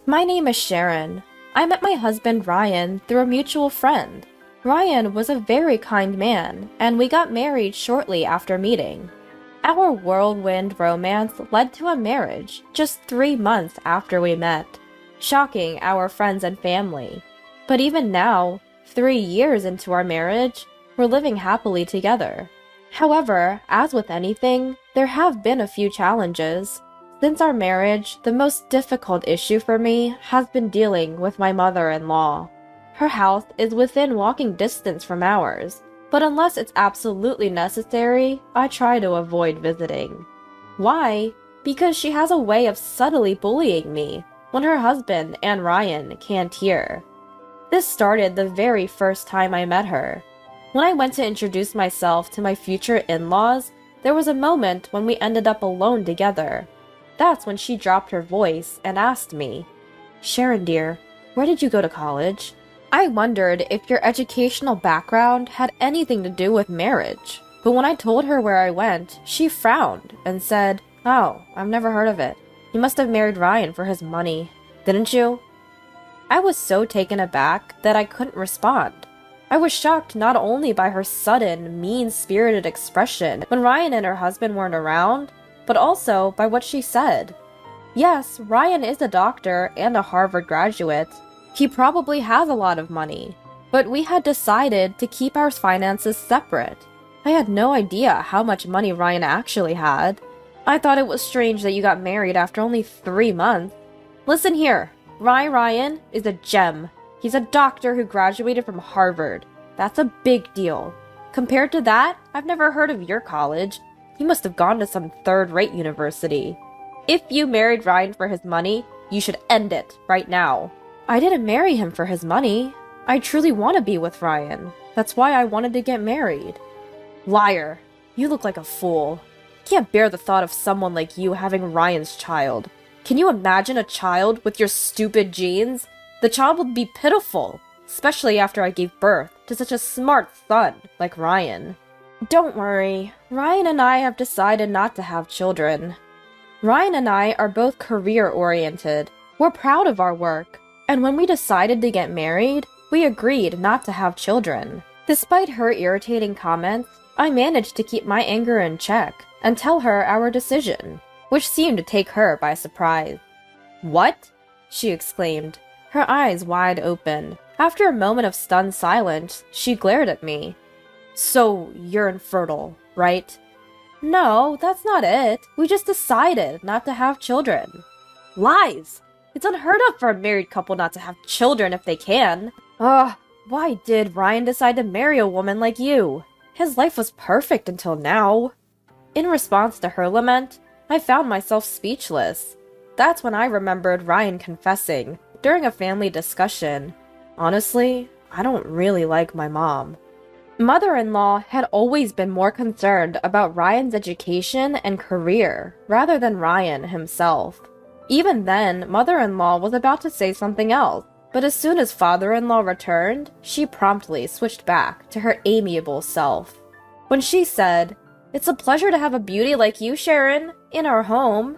My name is Sharon. I met my husband Ryan through a mutual friend. Ryan was a very kind man, and we got married shortly after meeting. Our whirlwind romance led to a marriage just 3 months after we met, shocking our friends and family. But even now, 3 years into our marriage, we're living happily together. However, as with anything, there have been a few challenges. Since our marriage, the most difficult issue for me has been dealing with my mother-in-law. Her house is within walking distance from ours, but unless it's absolutely necessary, I try to avoid visiting. Why? Because she has a way of subtly bullying me when her husband and Ryan can't hear. This started the very first time I met her. When I went to introduce myself to my future in-laws, there was a moment when we ended up alone together. That's when she dropped her voice and asked me, "Sharon dear, where did you go to college?" I wondered if your educational background had anything to do with marriage, but when I told her where I went, she frowned and said, "Oh, I've never heard of it. You must have married Ryan for his money, didn't you?" I was so taken aback that I couldn't respond. I was shocked not only by her sudden, mean-spirited expression when Ryan and her husband weren't around, but also by what she said. Yes, Ryan is a doctor and a Harvard graduate. He probably has a lot of money, but we had decided to keep our finances separate. I had no idea how much money Ryan actually had. I thought it was strange that you got married after only 3 months. Listen here, Ryan is a gem. He's a doctor who graduated from Harvard. That's a big deal. Compared to that, I've never heard of your college. You must have gone to some third-rate university. If you married Ryan for his money, you should end it right now. I didn't marry him for his money. I truly want to be with Ryan. That's why I wanted to get married. Liar. You look like a fool. Can't bear the thought of someone like you having Ryan's child. Can you imagine a child with your stupid genes? The child would be pitiful, especially after I gave birth to such a smart son like Ryan. Don't worry, Ryan and I have decided not to have children. Ryan and I are both career-oriented. We're proud of our work, and when we decided to get married, we agreed not to have children. Despite her irritating comments, I managed to keep my anger in check and tell her our decision, which seemed to take her by surprise. "What?" she exclaimed, her eyes wide open. After a moment of stunned silence, she glared at me. "So, you're infertile, right?" "No, that's not it. We just decided not to have children." "Lies! It's unheard of for a married couple not to have children if they can. Ugh, why did Ryan decide to marry a woman like you? His life was perfect until now." In response to her lament, I found myself speechless. That's when I remembered Ryan confessing, during a family discussion, "Honestly, I don't really like my mom." Mother-in-law had always been more concerned about Ryan's education and career, rather than Ryan himself. Even then, mother-in-law was about to say something else, but as soon as father-in-law returned, she promptly switched back to her amiable self. When she said, "It's a pleasure to have a beauty like you, Sharon, in our home,"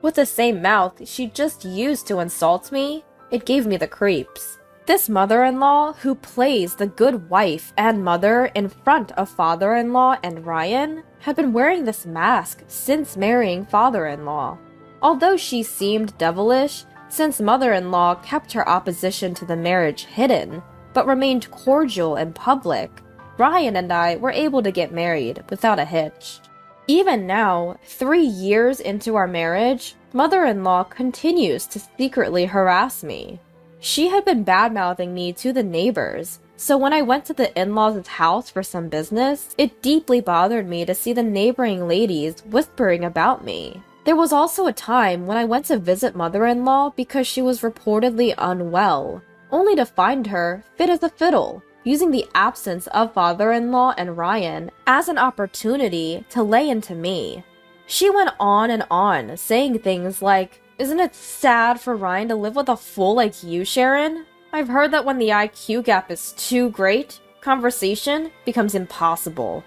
with the same mouth she just used to insult me, it gave me the creeps. This mother-in-law, who plays the good wife and mother in front of father-in-law and Ryan, had been wearing this mask since marrying father-in-law. Although she seemed devilish, since mother-in-law kept her opposition to the marriage hidden, but remained cordial in public, Ryan and I were able to get married without a hitch. Even now, 3 years into our marriage, mother-in-law continues to secretly harass me. She had been bad-mouthing me to the neighbors, so when I went to the in-laws' house for some business, it deeply bothered me to see the neighboring ladies whispering about me. There was also a time when I went to visit mother-in-law because she was reportedly unwell, only to find her fit as a fiddle, using the absence of father-in-law and Ryan as an opportunity to lay into me. She went on and on, saying things like, "Isn't it sad for Ryan to live with a fool like you, Sharon? I've heard that when the IQ gap is too great, conversation becomes impossible.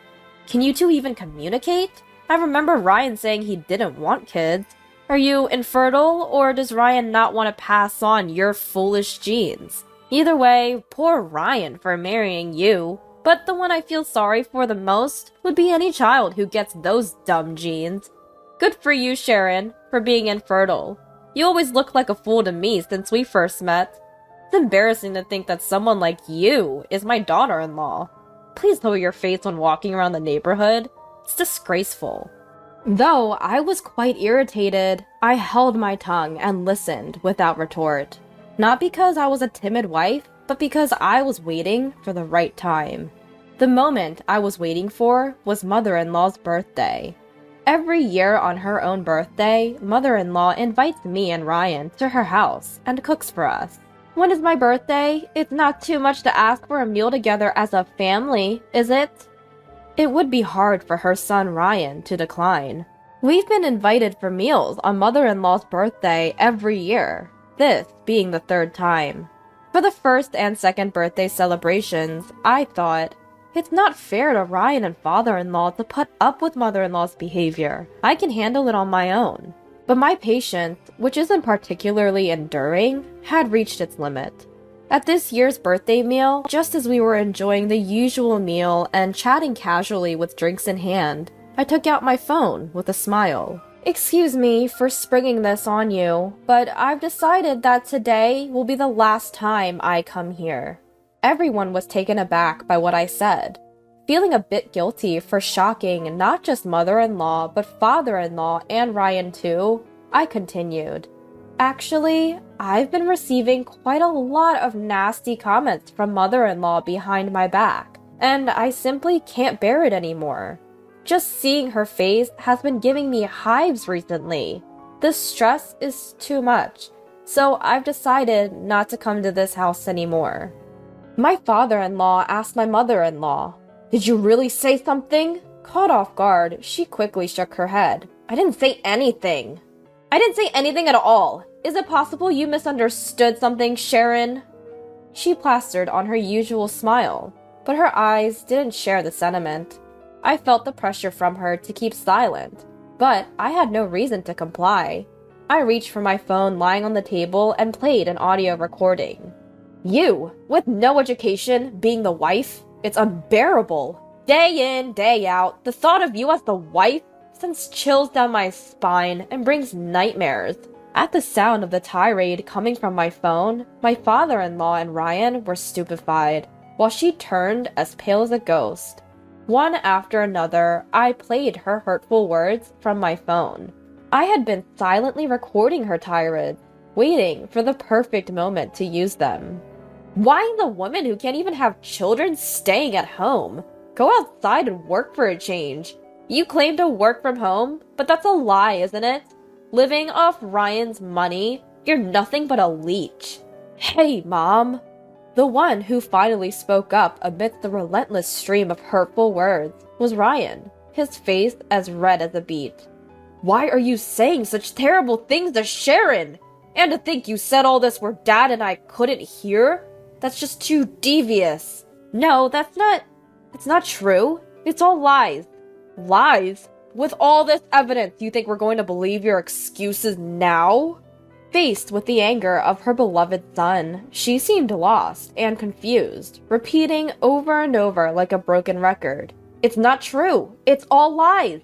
Can you two even communicate? I remember Ryan saying he didn't want kids. Are you infertile, or does Ryan not want to pass on your foolish genes? Either way, poor Ryan for marrying you. But the one I feel sorry for the most would be any child who gets those dumb genes. Good for you, Sharon, for being infertile. You always look like a fool to me since we first met. It's embarrassing to think that someone like you is my daughter-in-law. Please lower your face when walking around the neighborhood. It's disgraceful. Though I was quite irritated, I held my tongue and listened without retort. Not because I was a timid wife, but because I was waiting for the right time. The moment I was waiting for was mother-in-law's birthday. Every year on her own birthday, mother-in-law invites me and Ryan to her house and cooks for us. When is my birthday? It's not too much to ask for a meal together as a family, is it? It would be hard for her son Ryan to decline. We've been invited for meals on mother-in-law's birthday every year, this being the third time. For the first and second birthday celebrations, I thought, it's not fair to Ryan and father-in-law to put up with mother-in-law's behavior. I can handle it on my own. But my patience, which isn't particularly enduring, had reached its limit. At this year's birthday meal, just as we were enjoying the usual meal and chatting casually with drinks in hand, I took out my phone with a smile. Excuse me for springing this on you, but I've decided that today will be the last time I come here. Everyone was taken aback by what I said, feeling a bit guilty for shocking not just mother-in-law but father-in-law and Ryan too. I continued. Actually, I've been receiving quite a lot of nasty comments from mother-in-law behind my back, and I simply can't bear it anymore. Just seeing her face has been giving me hives recently. The stress is too much, so I've decided not to come to this house anymore. My father-in-law asked my mother-in-law, "Did you really say something?" Caught off guard, she quickly shook her head. "I didn't say anything." "I didn't say anything at all. Is it possible you misunderstood something, Sharon?" She plastered on her usual smile, but her eyes didn't share the sentiment. I felt the pressure from her to keep silent, but I had no reason to comply. I reached for my phone lying on the table and played an audio recording. "You, with no education, being the wife? It's unbearable. Day in, day out, the thought of you as the wife sends chills down my spine and brings nightmares." At the sound of the tirade coming from my phone, my father-in-law and Ryan were stupefied, while she turned as pale as a ghost. One after another, I played her hurtful words from my phone. I had been silently recording her tirades, waiting for the perfect moment to use them. Why the woman who can't even have children staying at home? Go outside and work for a change. You claim to work from home, but that's a lie, isn't it? Living off Ryan's money, you're nothing but a leech. Hey, Mom. The one who finally spoke up amidst the relentless stream of hurtful words was Ryan, his face as red as a beet. "Why are you saying such terrible things to Sharon? And to think you said all this where Dad and I couldn't hear? That's just too devious." "No, it's not true. It's all lies." "Lies? With all this evidence, you think we're going to believe your excuses now?" Faced with the anger of her beloved son, she seemed lost and confused, repeating over and over like a broken record, "It's not true. It's all lies."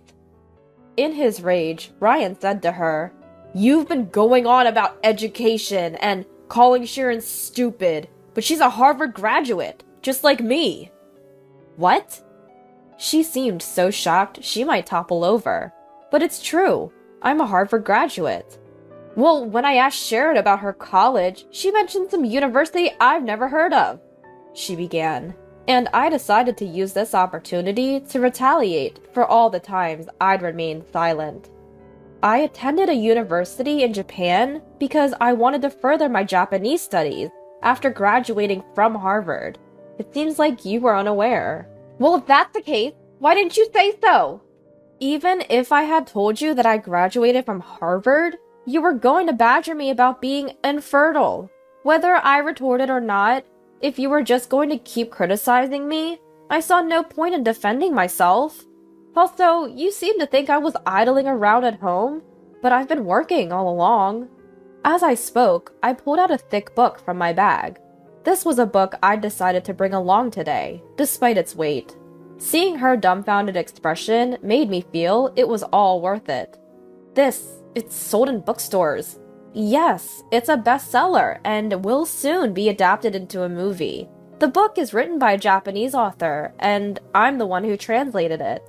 In his rage, Ryan said to her, "You've been going on about education and calling Sharon stupid, but she's a Harvard graduate, just like me." "What?" She seemed so shocked she might topple over. "But it's true. I'm a Harvard graduate." "Well, when I asked Sharon about her college, she mentioned some university I've never heard of," she began, and I decided to use this opportunity to retaliate for all the times I'd remained silent. I attended a university in Japan because I wanted to further my Japanese studies after graduating from Harvard. It seems like you were unaware. "Well, if that's the case, why didn't you say so?" "Even if I had told you that I graduated from Harvard, you were going to badger me about being infertile. Whether I retorted or not, if you were just going to keep criticizing me, I saw no point in defending myself. Also, you seem to think I was idling around at home. but I've been working all along." As I spoke, I pulled out a thick book from my bag. This was a book I'd decided to bring along today, despite its weight. Seeing her dumbfounded expression made me feel it was all worth it. It's sold in bookstores. Yes, it's a bestseller and will soon be adapted into a movie. The book is written by a Japanese author, and I'm the one who translated it.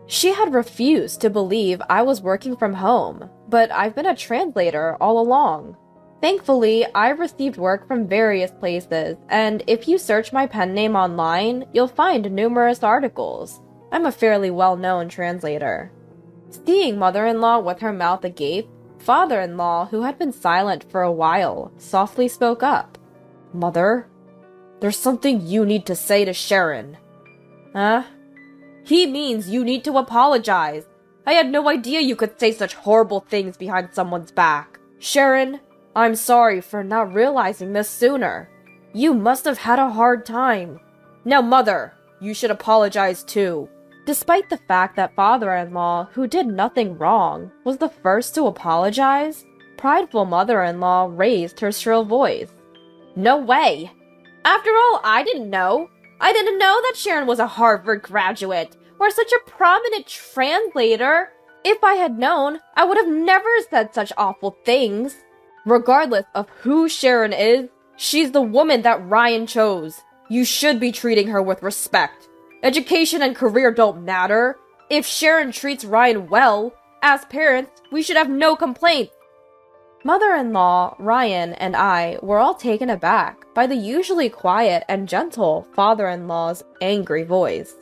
She had refused to believe I was working from home, but I've been a translator all along. Thankfully, I've received work from various places, and if you search my pen name online, you'll find numerous articles. I'm a fairly well-known translator. Seeing mother-in-law with her mouth agape, father-in-law, who had been silent for a while, softly spoke up. "Mother, there's something you need to say to Sharon." "Huh?" "He means you need to apologize. I had no idea you could say such horrible things behind someone's back. Sharon, I'm sorry for not realizing this sooner. You must have had a hard time. Now, Mother, you should apologize too." Despite the fact that father-in-law, who did nothing wrong, was the first to apologize, prideful mother-in-law raised her shrill voice. "No way! After all, I didn't know. I didn't know that Sharon was a Harvard graduate, or such a prominent translator. If I had known, I would have never said such awful things. Regardless of who Sharon is, she's the woman that Ryan chose. You should be treating her with respect. Education and career don't matter. If Sharon treats Ryan well, as parents, we should have no complaints." Mother-in-law, Ryan, and I were all taken aback by the usually quiet and gentle father-in-law's angry voice.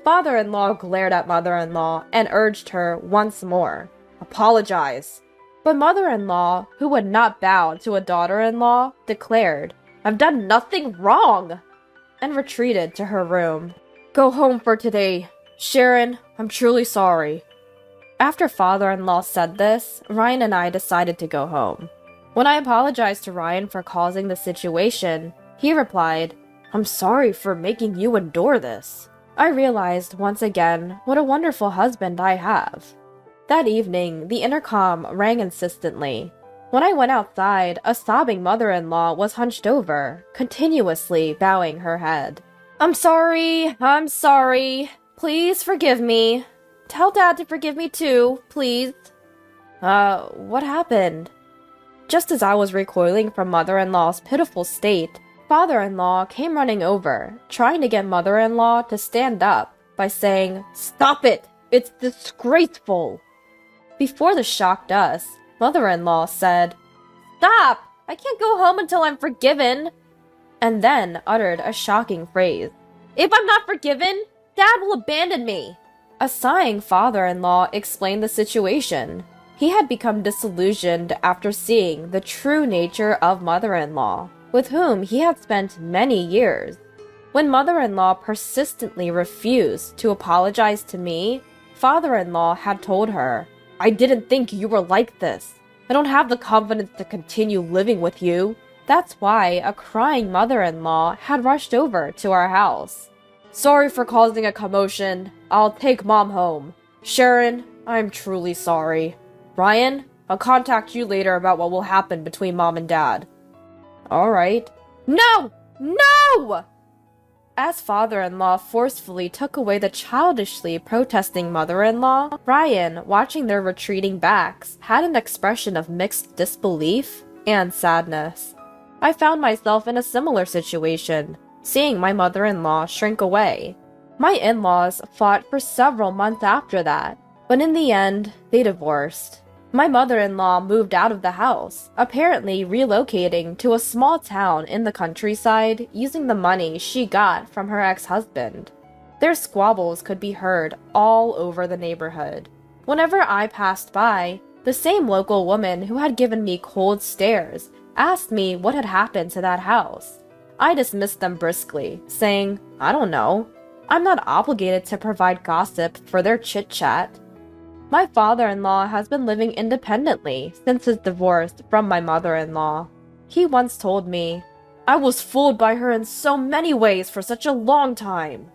Father-in-law glared at mother-in-law and urged her once more, "Apologize." But mother-in-law, who would not bow to a daughter-in-law, declared, "I've done nothing wrong," and retreated to her room. "Go home for today. Sharon, I'm truly sorry." After father-in-law said this, Ryan and I decided to go home. When I apologized to Ryan for causing the situation, he replied, "I'm sorry for making you endure this." I realized once again what a wonderful husband I have. That evening, the intercom rang insistently. When I went outside, a sobbing mother-in-law was hunched over, continuously bowing her head. I'm sorry. Please forgive me. Tell Dad to forgive me too, please." What happened?" Just as I was recoiling from mother-in-law's pitiful state, father-in-law came running over, trying to get mother-in-law to stand up by saying, "Stop it! It's disgraceful!" Before the shocked us, mother-in-law said, "Stop! I can't go home until I'm forgiven," and then uttered a shocking phrase. "If I'm not forgiven, Dad will abandon me." A sighing father-in-law explained the situation. He had become disillusioned after seeing the true nature of mother-in-law, with whom he had spent many years. When mother-in-law persistently refused to apologize to me, father-in-law had told her, "I didn't think you were like this. I don't have the confidence to continue living with you." That's why a crying mother-in-law had rushed over to our house. "Sorry for causing a commotion. I'll take Mom home. Sharon, I'm truly sorry. Ryan, I'll contact you later about what will happen between Mom and Dad." "All right." "No! No!" As father-in-law forcefully took away the childishly protesting mother-in-law, Ryan, watching their retreating backs, had an expression of mixed disbelief and sadness. I found myself in a similar situation, seeing my mother-in-law shrink away. My in-laws fought for several months after that, but in the end, they divorced. My mother-in-law moved out of the house, apparently relocating to a small town in the countryside using the money she got from her ex-husband. Their squabbles could be heard all over the neighborhood. Whenever I passed by, the same local woman who had given me cold stares asked me what had happened to that house. I dismissed them briskly, saying, "I don't know. I'm not obligated to provide gossip for their chit-chat." My father-in-law has been living independently since his divorce from my mother-in-law. He once told me, "I was fooled by her in so many ways for such a long time."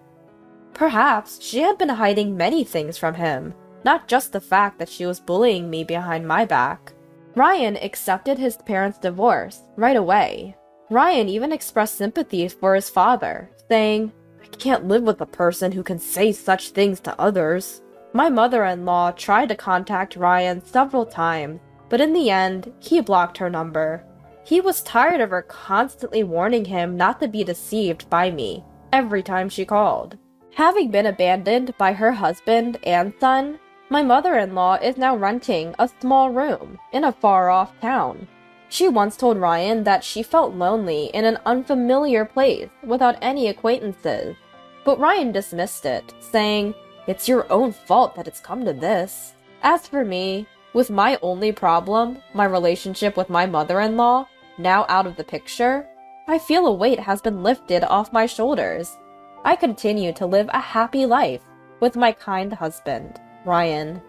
Perhaps she had been hiding many things from him, not just the fact that she was bullying me behind my back. Ryan accepted his parents' divorce right away. Ryan even expressed sympathy for his father, saying, "I can't live with a person who can say such things to others." My mother-in-law tried to contact Ryan several times, but in the end, he blocked her number. He was tired of her constantly warning him not to be deceived by me every time she called. Having been abandoned by her husband and son, my mother-in-law is now renting a small room in a far-off town. She once told Ryan that she felt lonely in an unfamiliar place without any acquaintances, but Ryan dismissed it, saying, "It's your own fault that it's come to this." As for me, with my only problem, my relationship with my mother-in-law, now out of the picture, I feel a weight has been lifted off my shoulders. I continue to live a happy life with my kind husband, Ryan.